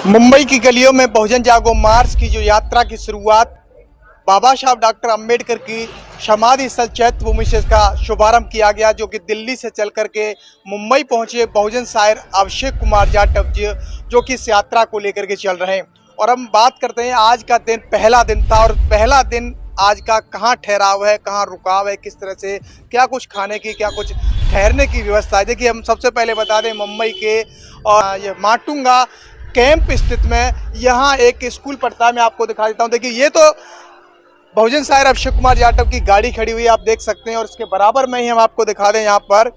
मुंबई की गलियों में बहुजन जागो मार्च की जो यात्रा की शुरुआत बाबा साहब डॉक्टर अंबेडकर की समाधि स्थल चैत्यभूमि से इसका शुभारंभ किया गया, जो कि दिल्ली से चल करके मुंबई पहुंचे बहुजन शायर अभिषेक कुमार जाटव जी, जो कि इस यात्रा को लेकर के चल रहे हैं। और हम बात करते हैं आज का दिन, पहला दिन था और पहला दिन आज का कहाँ ठहराव है, कहाँ रुकाव है, किस तरह से क्या कुछ खाने की, क्या कुछ ठहरने की व्यवस्था है। देखिए, हम सबसे पहले बता दें मुंबई के और ये माटुंगा कैंप स्थित में यहाँ एक स्कूल पढ़ता है। मैं आपको दिखा देता हूँ। देखिए, ये तो बहुजन शायर अभिषेक कुमार जाटव की गाड़ी खड़ी हुई है, आप देख सकते हैं। और इसके बराबर में ही हम आपको दिखा दें, यहाँ पर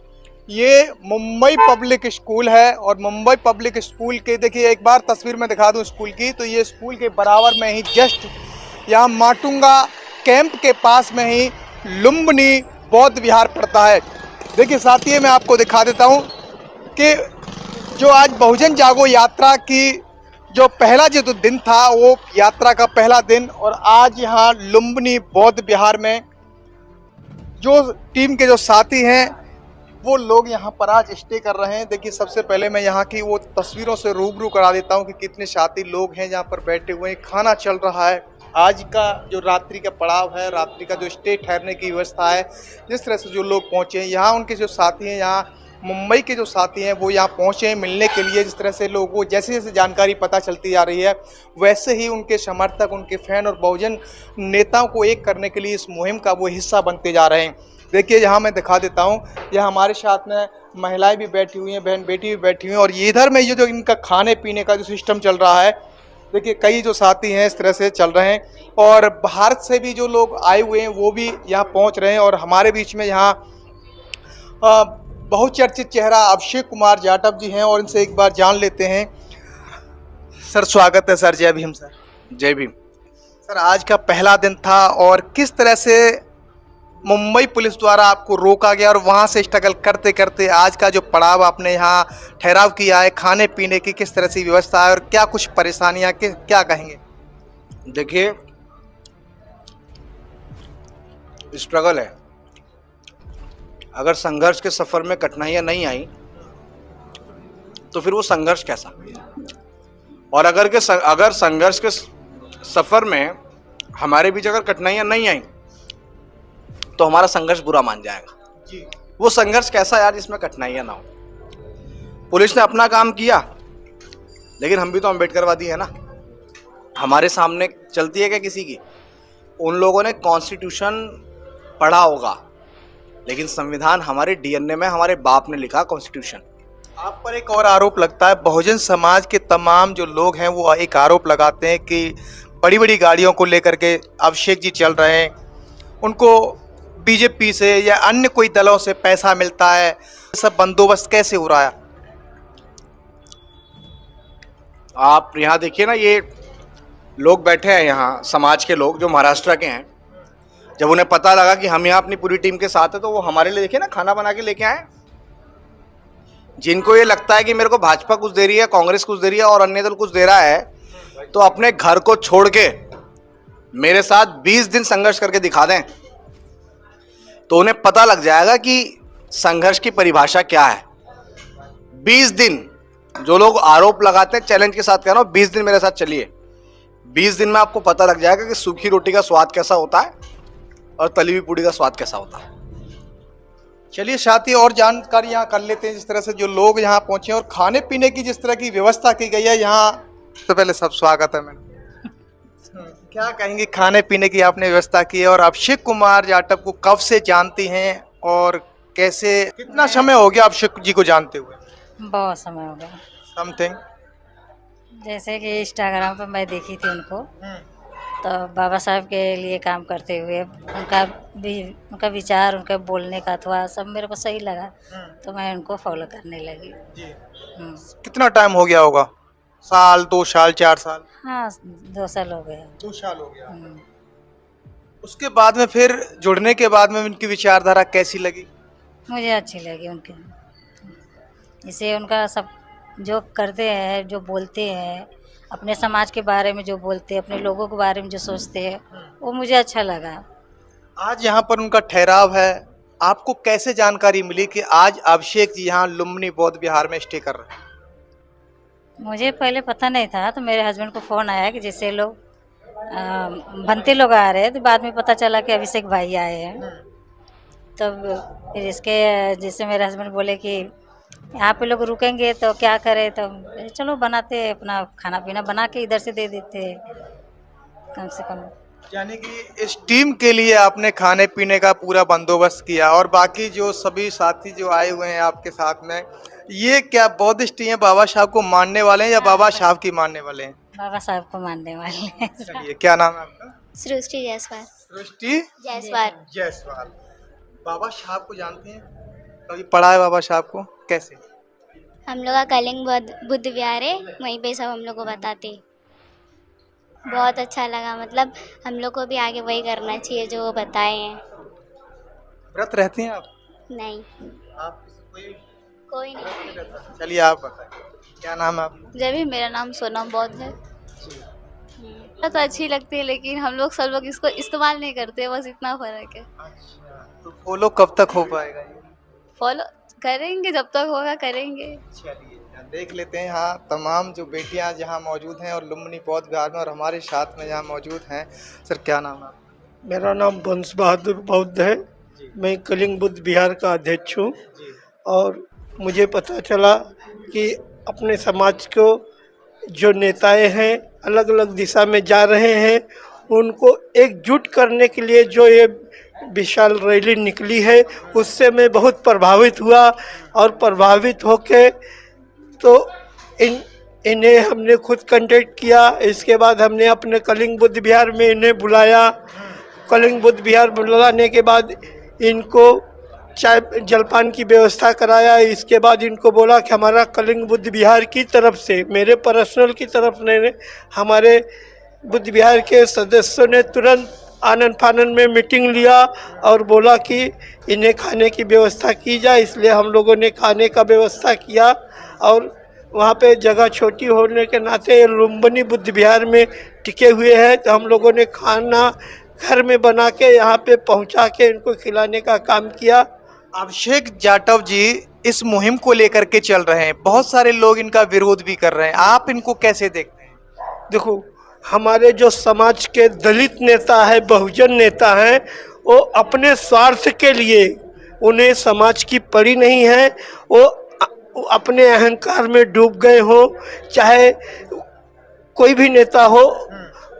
ये मुंबई पब्लिक स्कूल है। और मुंबई पब्लिक स्कूल के देखिए, एक बार तस्वीर में दिखा दूं स्कूल की, तो ये स्कूल के बराबर में ही जस्ट यहाँ माटुंगा कैंप के पास में ही लुम्बिनी बौद्ध विहार पड़ता है। देखिए साथियों, मैं आपको दिखा देता हूँ कि जो आज बहुजन जागो यात्रा की जो पहला जो दिन था, वो यात्रा का पहला दिन, और आज यहाँ लुम्बिनी बौद्ध विहार में जो टीम के जो साथी हैं वो लोग यहाँ पर आज स्टे कर रहे हैं। देखिए, सबसे पहले मैं यहाँ की वो तस्वीरों से रूबरू करा देता हूँ कि कितने साथी लोग हैं यहाँ पर बैठे हुए हैं। खाना चल रहा है। आज का जो रात्रि का पड़ाव है, रात्रि का जो स्टे ठहरने की व्यवस्था है, जिस तरह से जो लोग पहुँचे हैं यहाँ, उनके जो साथी हैं यहाँ मुंबई के जो साथी हैं वो यहाँ पहुँचे हैं मिलने के लिए। जिस तरह से लोगों को जैसे जैसे जानकारी पता चलती जा रही है, वैसे ही उनके समर्थक, उनके फैन और बहुजन नेताओं को एक करने के लिए इस मुहिम का वो हिस्सा बनते जा रहे हैं। देखिए, यहाँ मैं दिखा देता हूँ, यह हमारे साथ में महिलाएं भी बैठी हुई हैं, बहन बेटी भी बैठी हुई हैं। और ये इधर में ये जो इनका खाने पीने का जो सिस्टम चल रहा है, देखिए कई जो साथी हैं इस तरह से चल रहे हैं। और भारत से भी जो लोग आए हुए हैं वो भी यहाँ पहुँच रहे हैं। और हमारे बीच में यहाँ बहुचर्चित चेहरा अभिषेक कुमार जाटव जी हैं, और इनसे एक बार जान लेते हैं। सर, स्वागत है सर। जय भीम सर। जय भीम सर, आज का पहला दिन था और किस तरह से मुंबई पुलिस द्वारा आपको रोका गया और वहां से स्ट्रगल करते करते आज का जो पड़ाव आपने यहाँ ठहराव किया है, खाने पीने की किस तरह से व्यवस्था है और क्या कुछ परेशानियां, क्या कहेंगे? देखिए, स्ट्रगल है। अगर संघर्ष के सफर में कठिनाइयां नहीं आई तो फिर वो संघर्ष कैसा? और अगर संघर्ष के सफर में हमारे बीच अगर कठिनाइयां नहीं आई तो हमारा संघर्ष बुरा मान जाएगा जी। वो संघर्ष कैसा यार जिसमें कठिनाइयां ना हो? पुलिस ने अपना काम किया, लेकिन हम भी तो अम्बेडकरवादी है ना। हमारे सामने चलती है क्या किसी की? उन लोगों ने कॉन्स्टिट्यूशन पढ़ा होगा, लेकिन संविधान हमारे डीएनए में, हमारे बाप ने लिखा कॉन्स्टिट्यूशन। आप पर एक और आरोप लगता है, बहुजन समाज के तमाम जो लोग हैं वो एक आरोप लगाते हैं कि बड़ी बड़ी गाड़ियों को लेकर के अभिषेक जी चल रहे हैं, उनको बीजेपी से या अन्य कोई दलों से पैसा मिलता है, सब बंदोबस्त कैसे हो रहा है? आप यहाँ देखिए ना, ये लोग बैठे हैं यहाँ, समाज के लोग जो महाराष्ट्र के हैं। जब उन्हें पता लगा कि हम यहाँ अपनी पूरी टीम के साथ है, तो वो हमारे लिए देखिए ना खाना बना के लेके आए। जिनको ये लगता है कि मेरे को भाजपा कुछ दे रही है, कांग्रेस कुछ दे रही है और अन्य दल कुछ दे रहा है, तो अपने घर को छोड़ के मेरे साथ 20 दिन संघर्ष करके दिखा दें, तो उन्हें पता लग जाएगा कि संघर्ष की परिभाषा क्या है। 20 दिन जो लोग आरोप लगाते हैं, चैलेंज के साथ कह रहा हूं, 20 दिन मेरे साथ चलिए। 20 दिन में आपको पता लग जाएगा कि सूखी रोटी का स्वाद कैसा होता है और तली हुई पूड़ी का स्वाद कैसा होता है। चलिए साथी, और जानकारी यहाँ कर लेते हैं। जिस तरह से जो लोग यहाँ पहुँचे और खाने पीने की जिस तरह की व्यवस्था की गई है यहाँ, तो पहले सब स्वागत है मैडम। क्या कहेंगे, खाने पीने की आपने व्यवस्था की है और अभिषेक कुमार जाटव को कब से जानती हैं और कैसे, कितना समय हो गया अभिषेक जी को जानते हुए? बहुत समय हो गया। समथिंग जैसे कि इंस्टाग्राम पर मैं देखी थी उनको, तो बाबा साहब के लिए काम करते हुए उनका विचार, उनका बोलने का अथवा सब मेरे को सही लगा, तो मैं उनको फॉलो करने लगी जी। कितना टाइम हो गया होगा? साल, 2 साल, 4 साल? हाँ, 2 साल हो गया। 2 साल हो गया। उसके बाद में फिर जुड़ने के बाद में उनकी विचारधारा कैसी लगी? मुझे अच्छी लगी उनकी। इसे उनका सब जो करते हैं, जो बोलते हैं, अपने समाज के बारे में जो बोलते हैं, अपने लोगों के बारे में जो सोचते हैं, वो मुझे अच्छा लगा। आज यहाँ पर उनका ठहराव है, आपको कैसे जानकारी मिली कि आज अभिषेक जी यहाँ लुम्बिनी बौद्ध विहार में स्टे कर रहे हैं? मुझे पहले पता नहीं था, तो मेरे हस्बैंड को फ़ोन आया कि जैसे लोग भंते लोग आ रहे हैं, तो बाद में पता चला कि अभिषेक भाई आए हैं। तब फिर इसके जैसे मेरे हस्बैंड बोले कि यहाँ पे लोग रुकेंगे तो क्या करें, तो चलो बनाते हैं, अपना खाना पीना बना के इधर से दे देते हैं कम से कम। यानी कि इस टीम के लिए आपने खाने पीने का पूरा बंदोबस्त किया, और बाकी जो सभी साथी जो आए हुए हैं आपके साथ में, ये क्या बौद्धिस्ट हैं, बाबा साहब को मानने वाले हैं या बाबा साहब की मानने वाले हैं? बाबा साहब को मानने वाले हैं। चलिए, क्या नाम है आपका? सृष्टि जायसवाल। सृष्टि जायसवाल। जायसवाल। बाबा साहब को जानते हैं? कभी पढ़ा है बाबा साहब को? कैसे? हम लोग का कलिंग बुद्ध विहार है, वहीं पे सब हम लोग को बताते। बहुत अच्छा लगा, मतलब हम लोग को भी आगे वही करना चाहिए जो वो बताए हैं। व्रत रहती हैं आप? नहीं, आप कोई नहीं। चलिए, आप बताइए, क्या नाम है आपका? जब भी मेरा नाम सोनम बौद्ध है। तो अच्छी लगती है, लेकिन हम लोग सब लोग इसको इस्तेमाल नहीं करते, बस इतना फर्क है। तो फॉलो कब तक हो पाएगा ये? फॉलो करेंगे, जब तक होगा करेंगे। चलिए, देख लेते हैं। हाँ, तमाम जो बेटियां जहाँ मौजूद हैं और लुम्बिनी बौद्ध विहार में और हमारे साथ में जहाँ मौजूद हैं। सर, क्या नाम है आपका? मेरा नाम बंश बहादुर बौद्ध है। मैं कलिंग बुद्ध विहार का अध्यक्ष हूँ। और मुझे पता चला कि अपने समाज को जो नेताएं हैं अलग अलग दिशा में जा रहे हैं, उनको एकजुट करने के लिए जो ये विशाल रैली निकली है, उससे मैं बहुत प्रभावित हुआ। और प्रभावित होके तो इन्हें हमने खुद कांटेक्ट किया। इसके बाद हमने अपने कलिंग बुद्ध विहार में इन्हें बुलाया। कलिंग बुद्ध विहार बुलाने के बाद इनको चाय जलपान की व्यवस्था कराया। इसके बाद इनको बोला कि हमारा कलिंग बुद्ध विहार की तरफ से, मेरे पर्सनल की तरफ ने, हमारे बुद्ध विहार के सदस्यों ने तुरंत आनन फानन में मीटिंग लिया और बोला कि इन्हें खाने की व्यवस्था की जाए। इसलिए हम लोगों ने खाने का व्यवस्था किया। और वहाँ पे जगह छोटी होने के नाते लुम्बिनी बुद्ध विहार में टिके हुए हैं, तो हम लोगों ने खाना घर में बना के यहाँ पे पहुँचा के इनको खिलाने का काम किया। अभिषेक जाटव जी इस मुहिम को लेकर के चल रहे हैं, बहुत सारे लोग इनका विरोध भी कर रहे हैं, आप इनको कैसे देखते हैं? देखो, हमारे जो समाज के दलित नेता है, बहुजन नेता हैं, वो अपने स्वार्थ के लिए, उन्हें समाज की पड़ी नहीं है। वो अपने अहंकार में डूब गए हो, चाहे कोई भी नेता हो,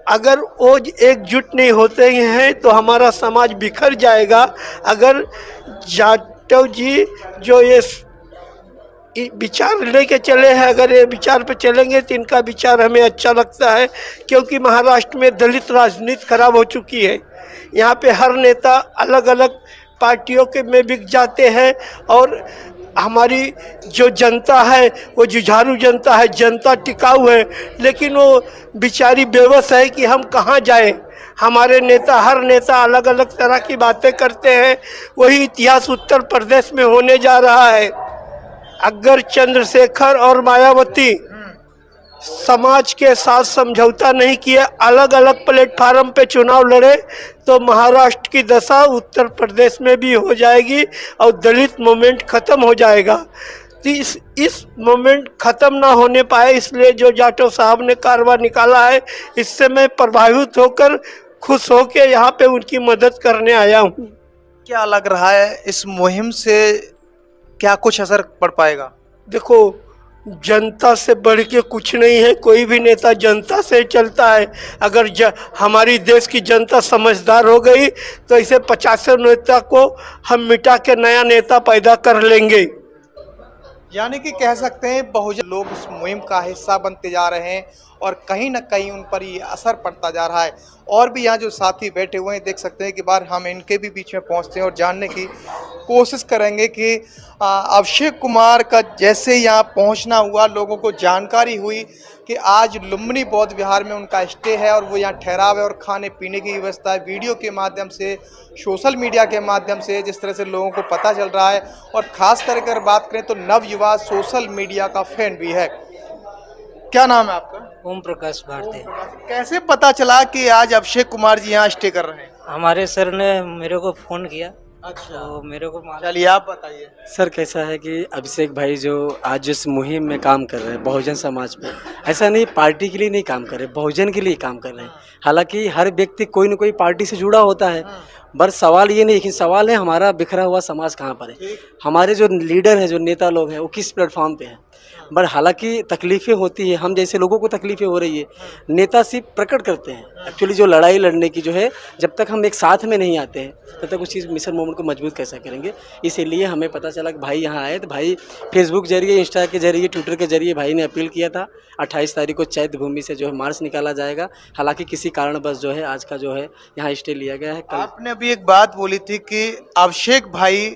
अगर वो एकजुट नहीं होते हैं तो हमारा समाज बिखर जाएगा। अगर जाटव जी जो ये विचार लेके चले हैं, अगर ये विचार पे चलेंगे तो इनका विचार हमें अच्छा लगता है, क्योंकि महाराष्ट्र में दलित राजनीति खराब हो चुकी है। यहाँ पे हर नेता अलग अलग पार्टियों के में बिक जाते हैं। और हमारी जो जनता है वो जुझारू जनता है, जनता टिकाऊ है, लेकिन वो बेचारी बेबस है कि हम कहाँ जाएं। हमारे नेता, हर नेता अलग अलग तरह की बातें करते हैं। वही इतिहास उत्तर प्रदेश में होने जा रहा है। अगर चंद्रशेखर और मायावती समाज के साथ समझौता नहीं किए, अलग अलग प्लेटफार्म पे चुनाव लड़े, तो महाराष्ट्र की दशा उत्तर प्रदेश में भी हो जाएगी और दलित मूवमेंट खत्म हो जाएगा। तो इस मूवमेंट खत्म ना होने पाए, इसलिए जो जाटव साहब ने कारवा निकाला है, इससे मैं प्रभावित होकर खुश होकर यहाँ पे उनकी मदद करने आया हूँ। क्या लग रहा है इस मुहिम से क्या कुछ असर पड़ पाएगा? देखो, जनता से बढ़ के कुछ नहीं है। कोई भी नेता जनता से चलता है। अगर हमारी देश की जनता समझदार हो गई तो इसे 50 नेता को हम मिटा के नया नेता पैदा कर लेंगे। यानी कि कह सकते हैं बहुजन लोग इस मुहिम का हिस्सा बनते जा रहे हैं और कहीं ना कहीं उन पर ये असर पड़ता जा रहा है। और भी यहाँ जो साथी बैठे हुए हैं, देख सकते हैं कि बार हम इनके भी बीच में पहुँचते हैं और जानने की कोशिश करेंगे कि अभिषेक कुमार का जैसे यहाँ पहुँचना हुआ, लोगों को जानकारी हुई कि आज लुम्बिनी बौद्ध विहार में उनका स्टे है और वो यहाँ ठहराव है और खाने पीने की व्यवस्था है। वीडियो के माध्यम से, सोशल मीडिया के माध्यम से जिस तरह से लोगों को पता चल रहा है, और ख़ास कर अगर बात करें तो नवयुवा सोशल मीडिया का फैन भी है। क्या नाम है आपका? ओम प्रकाश भारती। कैसे पता चला कि आज अभिषेक कुमार जी यहाँ स्टे कर रहे हैं? हमारे सर ने मेरे को फ़ोन किया अच्छा, तो मेरे को मालूम। चलिए आप बताइए। सर कैसा है कि अभिषेक भाई जो आज जिस मुहिम में काम कर रहे हैं बहुजन समाज पे, ऐसा नहीं पार्टी के लिए नहीं काम कर रहे, बहुजन के लिए काम कर रहे हैं। हालांकि हर व्यक्ति कोई न कोई पार्टी से जुड़ा होता है, बस सवाल ये नहीं, लेकिन सवाल है हमारा बिखरा हुआ समाज कहाँ पर है, हमारे जो लीडर हैं, जो नेता लोग हैं, वो किस प्लेटफॉर्म पे हैं। बट हालांकि तकलीफ़ें होती है, हम जैसे लोगों को तकलीफ़ें हो रही है, नेता सिर्फ प्रकट करते हैं। एक्चुअली जो लड़ाई लड़ने की जो है, जब तक हम एक साथ में नहीं आते हैं तब तक उस चीज़ मिशन मूवमेंट को मजबूत कैसे करेंगे। इसीलिए हमें पता चला कि भाई यहाँ आए, तो भाई फेसबुक जरिए, इंस्टा के जरिए, ट्विटर के जरिए भाई ने अपील किया था 28 तारीख को चैत्य भूमि से जो है मार्च निकाला जाएगा। हालांकि किसी कारणवश जो है आज का जो है यहाँ स्टे लिया गया है। कल आपने अभी एक बात बोली थी कि अभिषेक भाई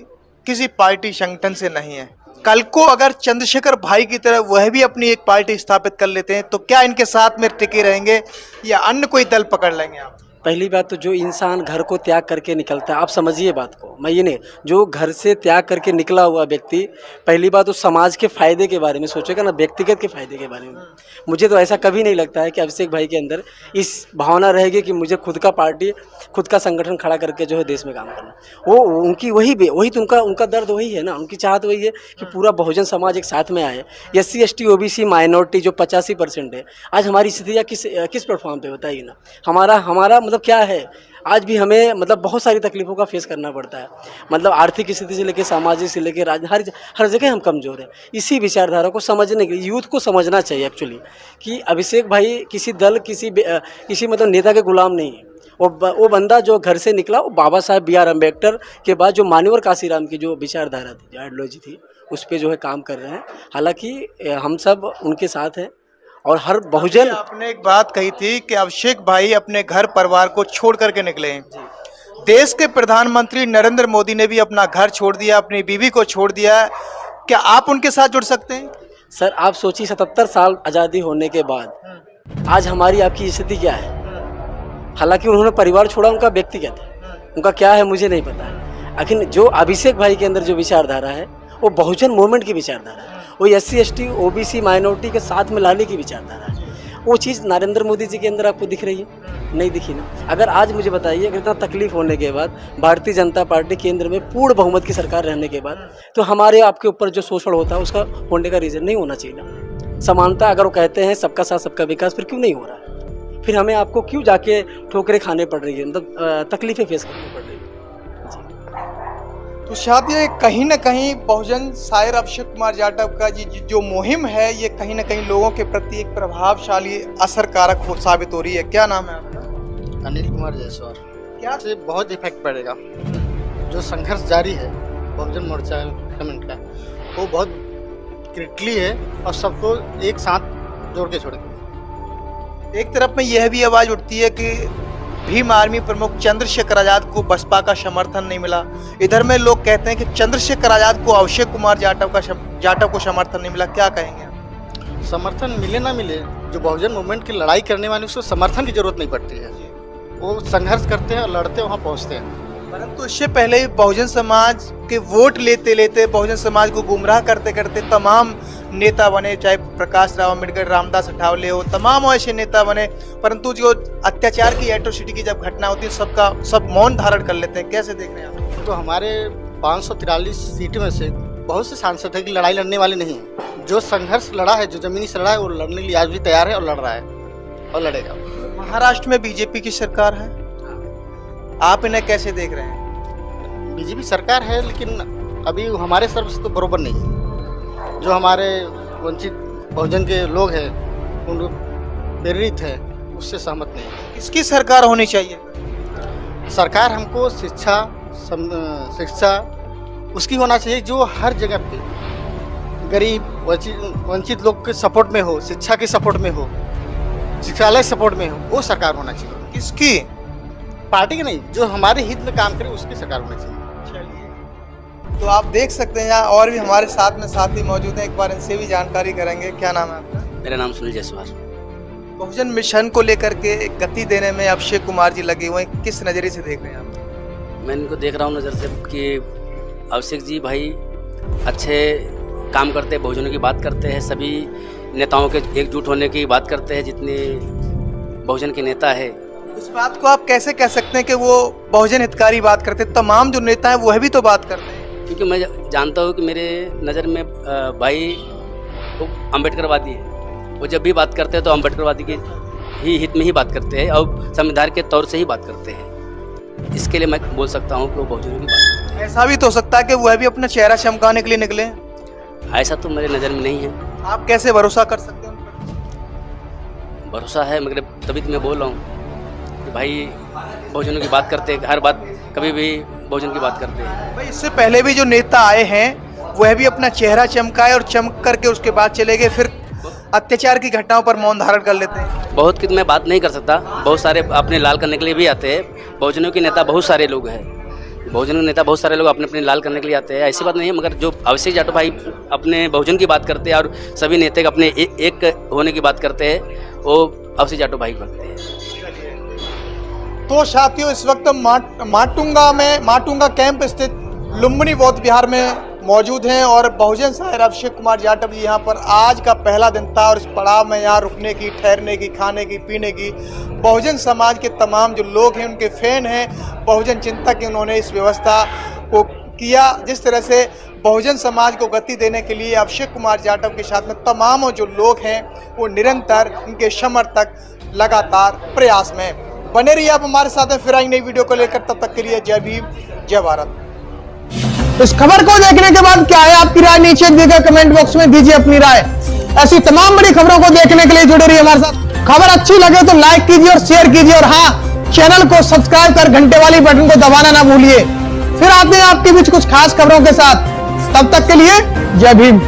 किसी पार्टी संगठन से नहीं है। कल को अगर चंद्रशेखर भाई की तरह वह भी अपनी एक पार्टी स्थापित कर लेते हैं तो क्या इनके साथ में टिके रहेंगे या अन्य कोई दल पकड़ लेंगे आप? पहली बात तो जो इंसान घर को त्याग करके निकलता है, आप समझिए बात को, मैं ये नहीं, जो घर से त्याग करके निकला हुआ व्यक्ति पहली बात तो समाज के फ़ायदे के बारे में सोचेगा ना, व्यक्तिगत के फ़ायदे के बारे में। मुझे तो ऐसा कभी नहीं लगता है कि अभिषेक भाई के अंदर इस भावना रहेगी कि मुझे खुद का पार्टी, खुद का संगठन खड़ा करके जो है देश में काम करना। वो उनकी वही तो उनका दर्द वही है ना, उनकी चाहत वही है कि पूरा बहुजन समाज एक साथ में आए। SC ST OBC माइनॉरिटी जो 85% है, आज हमारी स्थितियाँ किस प्लेटफॉर्म पर बताइए ना। हमारा मतलब क्या है, आज भी हमें मतलब बहुत सारी तकलीफ़ों का फेस करना पड़ता है। मतलब आर्थिक स्थिति से लेकर सामाजिक से लेकर हर जगह हम कमज़ोर हैं। इसी विचारधारा को समझने के लिए यूथ को समझना चाहिए एक्चुअली कि अभिषेक भाई किसी दल किसी मतलब नेता के गुलाम नहीं है। वो बंदा जो घर से निकला, वो बाबा साहब BR अम्बेडकर के बाद जो मान्यवर काशीराम की जो विचारधारा थी, जो आइडियोलॉजी थी, उस पर जो है काम कर रहे हैं। हालांकि हम सब उनके साथ हैं और हर बहुजन। आपने एक बात कही थी कि अभिषेक भाई अपने घर परिवार को छोड़ करके निकले हैं। देश के प्रधानमंत्री नरेंद्र मोदी ने भी अपना घर छोड़ दिया, अपनी बीवी को छोड़ दिया है। क्या आप उनके साथ जुड़ सकते हैं? सर आप सोचिए 77 साल आज़ादी होने के बाद आज हमारी आपकी स्थिति क्या है। हालांकि उन्होंने परिवार छोड़ा, उनका व्यक्तिगत है, उनका क्या है मुझे नहीं पता है। लेकिन जो अभिषेक भाई के अंदर जो विचारधारा है वो बहुजन मूवमेंट की विचारधारा है, वो SC ST OBC माइनॉरिटी के साथ में लाने की विचारधारा है। वो चीज़ नरेंद्र मोदी जी के अंदर आपको दिख रही है? नहीं दिखी ना। अगर आज मुझे बताइए, अगर इतना तकलीफ होने के बाद भारतीय जनता पार्टी केंद्र में पूर्ण बहुमत की सरकार रहने के बाद, तो हमारे आपके ऊपर जो शोषण होता है उसका होने का रीज़न नहीं होना चाहिए ना। समानता अगर वो कहते हैं सबका साथ सबका विकास, फिर क्यों नहीं हो रहा है? फिर हमें आपको क्यों जाके ठोकरें खाने पड़ रही है, मतलब तकलीफ़ें फेस करनी पड़ रही है। तो शायद ये कहीं ना कहीं बहुजन शायर अभिषेक कुमार जाटव का जो मुहिम है, ये कहीं ना कहीं लोगों के प्रति एक प्रभावशाली असरकारक साबित हो रही है। क्या नाम है आपका? अनिल कुमार जायसवाल। क्या से बहुत इफेक्ट पड़ेगा। जो संघर्ष जारी है बहुजन मोर्चा गवर्नमेंट का, वो बहुत क्रिटिकली है और सबको एक साथ जोड़ के छोड़ेगा। एक तरफ में यह भी आवाज उठती है कि भीम आर्मी प्रमुख चंद्रशेखर आजाद को बसपा का समर्थन नहीं मिला। इधर में लोग कहते हैं कि चंद्रशेखर आजाद को अभिषेक कुमार जाटव को समर्थन नहीं मिला। क्या कहेंगे आप? समर्थन मिले ना मिले, जो बहुजन मूवमेंट की लड़ाई करने वाले उसको समर्थन की जरूरत नहीं पड़ती है। वो संघर्ष करते हैं और लड़ते हैं, वहाँ पहुँचते हैं। परंतु इससे पहले ही बहुजन समाज के वोट लेते लेते, बहुजन समाज को गुमराह करते करते तमाम नेता बने, चाहे प्रकाश राव अम्बेडकर, रामदास अठावले हो, तमाम ऐसे नेता बने। परंतु जो अत्याचार की, एट्रोसिटी की जब घटना होती है, सब मौन धारण कर लेते हैं। कैसे देख रहे हैं आप? तो हमारे 543 सीट में से बहुत से सांसद है कि लड़ाई लड़ने वाले नहीं हैं। जो संघर्ष लड़ा है, जो जमीनी से लड़ा है, वो लड़ने के लिए आज भी तैयार है और लड़ रहा है और लड़ेगा। महाराष्ट्र में बीजेपी की सरकार है, आप इन्हें कैसे देख रहे हैं? बीजेपी सरकार है, लेकिन अभी हमारे सर्व से तो बरोबर नहीं है। जो हमारे वंचित बहुजन के लोग हैं, उन लोग प्रेरित है, उससे सहमत नहीं है। किसकी सरकार होनी चाहिए? सरकार हमको शिक्षा उसकी होना चाहिए जो हर जगह पे गरीब वंचित लोग के सपोर्ट में हो, शिक्षा के सपोर्ट में हो, शिक्षालय सपोर्ट में हो, वो सरकार होना चाहिए। किसकी? पार्टी की नहीं, जो हमारे हित में काम करे उसकी सरकार होनी चाहिए। तो आप देख सकते हैं यहाँ और भी हमारे साथ में साथी मौजूद हैं, एक बार इनसे भी जानकारी करेंगे। क्या नाम है आपका? मेरा नाम सुनील जायसवाल। बहुजन मिशन को लेकर के गति देने में अभिषेक कुमार जी लगे हुए हैं, किस नज़रिए से देख रहे हैं आप? मैं इनको देख रहा हूँ नज़र से कि अभिषेक जी भाई अच्छे काम करते हैं, बहुजनों की बात करते हैं, सभी नेताओं के एकजुट होने की बात करते हैं। जितने बहुजन के नेता है इस बात को आप कैसे कह सकते हैं कि वो बहुजन हितकारी बात करते हैं? तमाम जो नेता हैं वह भी तो बात करते हैं। क्योंकि मैं जानता हूँ कि मेरे नज़र में भाई वो अम्बेडकरवादी है। वो जब भी बात करते हैं तो अम्बेडकरवादी के ही हित में ही बात करते हैं और संविधान के तौर से ही बात करते हैं। इसके लिए मैं बोल सकता हूँ कि वो बहुजनों की बात। ऐसा भी तो हो सकता है कि वह भी अपना चेहरा चमकाने के लिए निकले। ऐसा तो मेरे नज़र में नहीं है। आप कैसे भरोसा कर सकते हैं उन पर? भरोसा है, मगर तभी तो मैं बोल रहा हूँ कि भाई बहुजनों की बात करते हैं, हर बात कभी भी बहुजन की बात करते हैं। भाई इससे पहले भी जो नेता आए हैं वह भी अपना चेहरा चमकाए और चमक करके उसके बाद चले गए, फिर अत्याचार की घटनाओं पर मौन धारण कर लेते हैं। बहुत की तो मैं बात नहीं कर सकता, बहुत सारे अपने लाल करने के लिए भी आते हैं। बहुजनों के नेता बहुत सारे लोग हैं, बहुजनों के नेता बहुत सारे लोग अपने अपने लाल करने के लिए आते हैं, ऐसी बात नहीं है। मगर जो अभिषेक जाटव भाई अपने बहुजन की बात करते हैं और सभी नेता अपने एक होने की बात करते हैं, वो अभिषेक जाटव भाई करते हैं। तो साथियों, इस वक्त माटुंगा कैंप स्थित लुम्बिनी बौद्ध विहार में मौजूद हैं और बहुजन शायर अभिषेक कुमार जाटव जी यहाँ पर आज का पहला दिन था और इस पड़ाव में यहाँ रुकने की, ठहरने की, खाने की, पीने की बहुजन समाज के तमाम जो लोग हैं, उनके फैन हैं, बहुजन चिंतक हैं, उन्होंने इस व्यवस्था को किया। जिस तरह से बहुजन समाज को गति देने के लिए अभिषेक कुमार जाटव के साथ में तमाम जो लोग हैं वो निरंतर उनके समर्थक लगातार प्रयास में बने रहिए। आप हमारे साथ में फिर आएंगे नई वीडियो को लेकर, तब तक के लिए जय भीम, जय भारत। इस खबर को देखने के बाद क्या है आपकी राय? नीचे दिए गए कमेंट बॉक्स में दीजिए अपनी राय। ऐसी तमाम बड़ी खबरों को देखने के लिए जुड़े रहिए हमारे साथ। खबर अच्छी लगे तो लाइक कीजिए और शेयर कीजिए और हाँ, चैनल को सब्सक्राइब कर घंटे वाली बटन को दबाना ना भूलिए। फिर आते हैं आपके बीच कुछ खास खबरों के साथ, तब तक के लिए जय भीम।